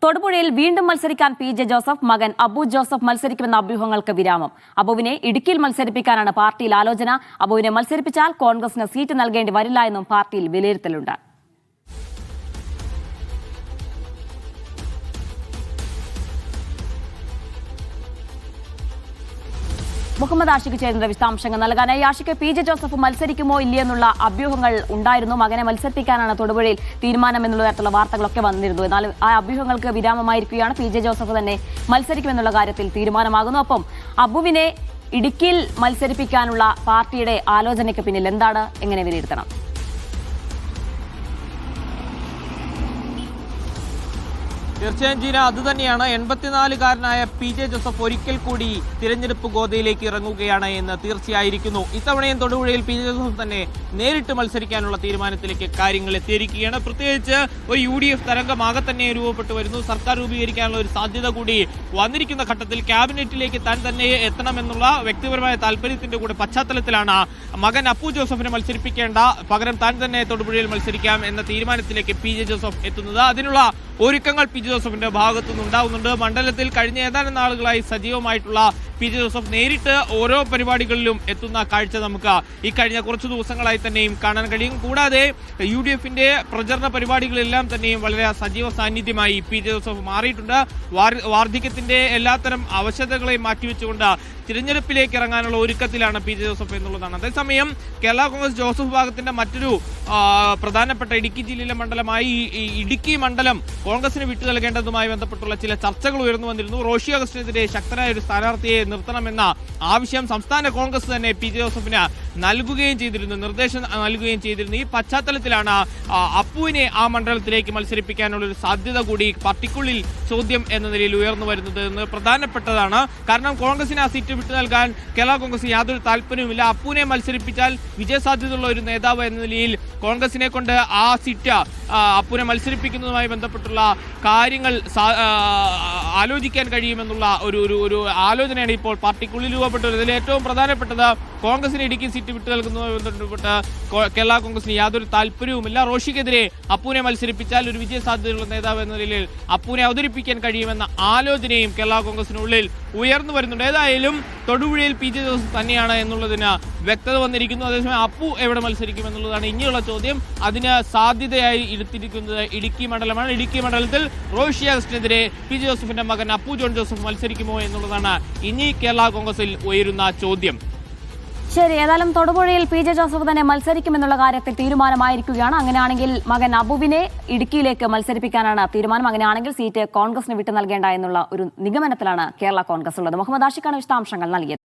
തൊടുപുഴയിൽ വീണ്ടും മത്സരിക്കാൻ പി.ജെ. ജോസഫ്, മകൻ അബു ജോസഫ് മത്സരിക്കുമെന്ന അഭ്യൂഹങ്ങൾക്ക് വിരാമം. അബുവിനെ ഇടുക്കിയിൽ മത്സരിപ്പിക്കാനാണ് പാർട്ടിയിൽ ആലോചന. അബുവിനെ മത്സരിപ്പിച്ചാൽ കോൺഗ്രസിന് സീറ്റ് നൽകേണ്ടി വരില്ല എന്നും പാർട്ടിയിൽ വിലയിരുത്തലുണ്ട്. മുഹമ്മദ് ആഷിഖ് ചേരുന്ന വിശദാംശങ്ങൾ നൽകാനായി. ആഷിഖ്, പി.ജെ. ജോസഫ് മത്സരിക്കുമോ ഇല്ലയെന്നുള്ള അഭ്യൂഹങ്ങൾ ഉണ്ടായിരുന്നു. മകനെ മത്സരിപ്പിക്കാനാണ് തൊടുപുഴയിൽ തീരുമാനം എന്നുള്ള തരത്തിലുള്ള വാർത്തകളൊക്കെ വന്നിരുന്നു. എന്നാൽ ആ അഭ്യൂഹങ്ങൾക്ക് വിരാമമായിരിക്കുകയാണ്. പി.ജെ. ജോസഫ് തന്നെ മത്സരിക്കുമെന്നുള്ള കാര്യത്തിൽ തീരുമാനമാകുന്നു. ഒപ്പം അബുവിനെ ഇടുക്കിയിൽ മത്സരിപ്പിക്കാനുള്ള പാർട്ടിയുടെ ആലോചനയ്ക്ക് പിന്നിൽ എന്താണ്, എങ്ങനെ വിലയിരുത്തണം? തീർച്ചയായും ജീന, അതുതന്നെയാണ്. 84-കാരനായ പി.ജെ. ജോസഫ് ഒരിക്കൽ കൂടി തിരഞ്ഞെടുപ്പ് ഗോതയിലേക്ക് ഇറങ്ങുകയാണ് എന്ന് തീർച്ചയായിരിക്കുന്നു. ഇത്തവണയും തൊടുപുഴയിൽ പി.ജെ. ജോസഫ് തന്നെ നേരിട്ട് മത്സരിക്കാനുള്ള തീരുമാനത്തിലേക്ക് കാര്യങ്ങൾ എത്തിയിരിക്കുകയാണ്. പ്രത്യേകിച്ച് ഒരു UDF തരംഗമാകെ തന്നെ രൂപപ്പെട്ടു വരുന്നു. സർക്കാർ രൂപീകരിക്കാനുള്ള ഒരു സാധ്യത കൂടി വന്നിരിക്കുന്ന ഘട്ടത്തിൽ ക്യാബിനറ്റിലേക്ക് താൻ തന്നെ എത്തണമെന്നുള്ള വ്യക്തിപരമായ താല്പര്യത്തിന്റെ കൂടെ പശ്ചാത്തലത്തിലാണ് മകൻ അപ്പു ജോസഫിനെ മത്സരിപ്പിക്കേണ്ട, പകരം താൻ തന്നെ തൊടുപുഴയിൽ മത്സരിക്കാം എന്ന തീരുമാനത്തിലേക്ക് പി.ജെ. ജോസഫ് എത്തുന്നത്. അതിനുള്ള ഒരുക്കങ്ങൾ പി.ജെ. ജോസഫിന്റെ ഭാഗത്തു നിന്നുണ്ടാവുന്നുണ്ട്. മണ്ഡലത്തിൽ കഴിഞ്ഞ ഏതാനും നാളുകളായി സജീവമായിട്ടുള്ള പി.ജെ. ജോസഫ് നേരിട്ട് ഓരോ പരിപാടികളിലും എത്തുന്ന കാഴ്ച നമുക്ക് ഈ കഴിഞ്ഞ കുറച്ച് ദിവസങ്ങളായി തന്നെയും കാണാൻ കഴിയും. കൂടാതെ UDFന്റെ പ്രചരണ പരിപാടികളെല്ലാം തന്നെയും വളരെ സജീവ സാന്നിധ്യമായി പി.ജെ. ജോസഫ് മാറിയിട്ടുണ്ട്. വാർദ്ധക്യത്തിന്റെ എല്ലാത്തരം അവശതകളെയും മാറ്റിവെച്ചുകൊണ്ട് തിരഞ്ഞെടുപ്പിലേക്ക് ഇറങ്ങാനുള്ള ഒരുക്കത്തിലാണ് പി.ജെ. ജോസഫ് എന്നുള്ളതാണ്. അതേസമയം കേരള കോൺഗ്രസ് ജോസഫ് വിഭാഗത്തിന്റെ മറ്റൊരു പ്രധാനപ്പെട്ട ഇടുക്കി ജില്ലയിലെ മണ്ഡലമായി ഇടുക്കി മണ്ഡലം കോൺഗ്രസിന് വിട്ടു നൽകേണ്ടതുമായി ബന്ധപ്പെട്ടുള്ള ചില ചർച്ചകൾ ഉയർന്നു വന്നിരുന്നു. റോഷി അഗസ്റ്റിനെതിരെ ശക്തനായ ഒരു സ്ഥാനാർത്ഥിയെ നിർത്തണമെന്ന ആവശ്യം സംസ്ഥാന കോൺഗ്രസ് തന്നെ പി.ജെ. ജോസഫിന് നൽകുകയും ചെയ്തിരുന്നു, നിർദ്ദേശം നൽകുകയും ചെയ്തിരുന്നു. ഈ പശ്ചാത്തലത്തിലാണ് അപ്പുവിനെ ആ മണ്ഡലത്തിലേക്ക് മത്സരിപ്പിക്കാനുള്ള ഒരു സാധ്യത കൂടി പാർട്ടിക്കുള്ളിൽ ചോദ്യം എന്ന നിലയിൽ ഉയർന്നു വരുന്നത് എന്ന് പ്രധാനപ്പെട്ടതാണ്. കാരണം കോൺഗ്രസിന് ആ സീറ്റ് വിട്ടു നൽകാൻ കേരള കോൺഗ്രസ് യാതൊരു താല്പര്യവുമില്ല. അപ്പുവിനെ മത്സരിപ്പിച്ചാൽ വിജയസാധ്യതയുള്ള ഒരു നേതാവ് എന്ന നിലയിൽ കോൺഗ്രസിനെ കൊണ്ട് ആ സീറ്റ് അപ്പുവിനെ മത്സരിപ്പിക്കുന്നതുമായി ബന്ധപ്പെട്ടുള്ള കാര്യങ്ങൾ ആലോചിക്കാൻ കഴിയുമെന്നുള്ള ഒരു ആലോചനയാണ് ഇപ്പോൾ പാർട്ടിക്കുള്ളിൽ രൂപപ്പെട്ടത്. ഇതിൽ ഏറ്റവും പ്രധാനപ്പെട്ടത് കോൺഗ്രസിന് ഇടുക്കി സീറ്റ് വിട്ടു നൽകുന്നതുമായി ബന്ധപ്പെട്ട് കേരള കോൺഗ്രസിന് യാതൊരു താല്പര്യവുമില്ല. റോഷിക്കെതിരെ അപ്പുവിനെ മത്സരിപ്പിച്ചാൽ ഒരു വിജയസാധ്യതയുള്ള നേതാവ് എന്ന നിലയിൽ അപ്പുവിനെ അവതരിപ്പിക്കാൻ കഴിയുമെന്ന ആലോചനയും കേരള കോൺഗ്രസിനുള്ളിൽ ഉയർന്നു വരുന്നുണ്ട്. ഏതായാലും തൊടുപുഴയിൽ പി.ജെ. ജോസഫ് തന്നെയാണ് എന്നുള്ളതിന് വ്യക്തത വന്നിരിക്കുന്നു. അതേസമയം അപ്പു എവിടെ മത്സരിക്കുമെന്നുള്ളതാണ് ഇനിയുള്ള ചോദ്യം. അതിന് സാധ്യതയായി എടുത്തിരിക്കുന്നത് ഇടുക്കി മണ്ഡലമാണ്. ഇടുക്കി മണ്ഡലത്തിൽ റോഷി അഗസ്റ്റിനെതിരെ പി.ജെ. ജോസഫിന്റെ മകൻ അപ്പു ജോൺ ജോസഫ് മത്സരിക്കുമോ എന്നുള്ളതാണ് ഇനി കേരള കോൺഗ്രസിൽ ഉയരുന്ന ചോദ്യം. ശരി, ഏതായാലും തൊടുപുഴയിൽ പി.ജെ. ജോസഫ് തന്നെ മത്സരിക്കുമെന്നുള്ള കാര്യത്തിൽ തീരുമാനമായിരിക്കുകയാണ്. അങ്ങനെയാണെങ്കിൽ മകൻ അബുവിനെ ഇടുക്കിയിലേക്ക് മത്സരിപ്പിക്കാനാണ് തീരുമാനം. അങ്ങനെയാണെങ്കിൽ സീറ്റ് കോൺഗ്രസിന് വിട്ടു നൽകേണ്ട എന്നുള്ള ഒരു നിഗമനത്തിലാണ് കേരള കോൺഗ്രസ് ഉള്ളത്. മുഹമ്മദ് ആഷിഖാണ് വിശദാംശങ്ങൾ നൽകിയത്.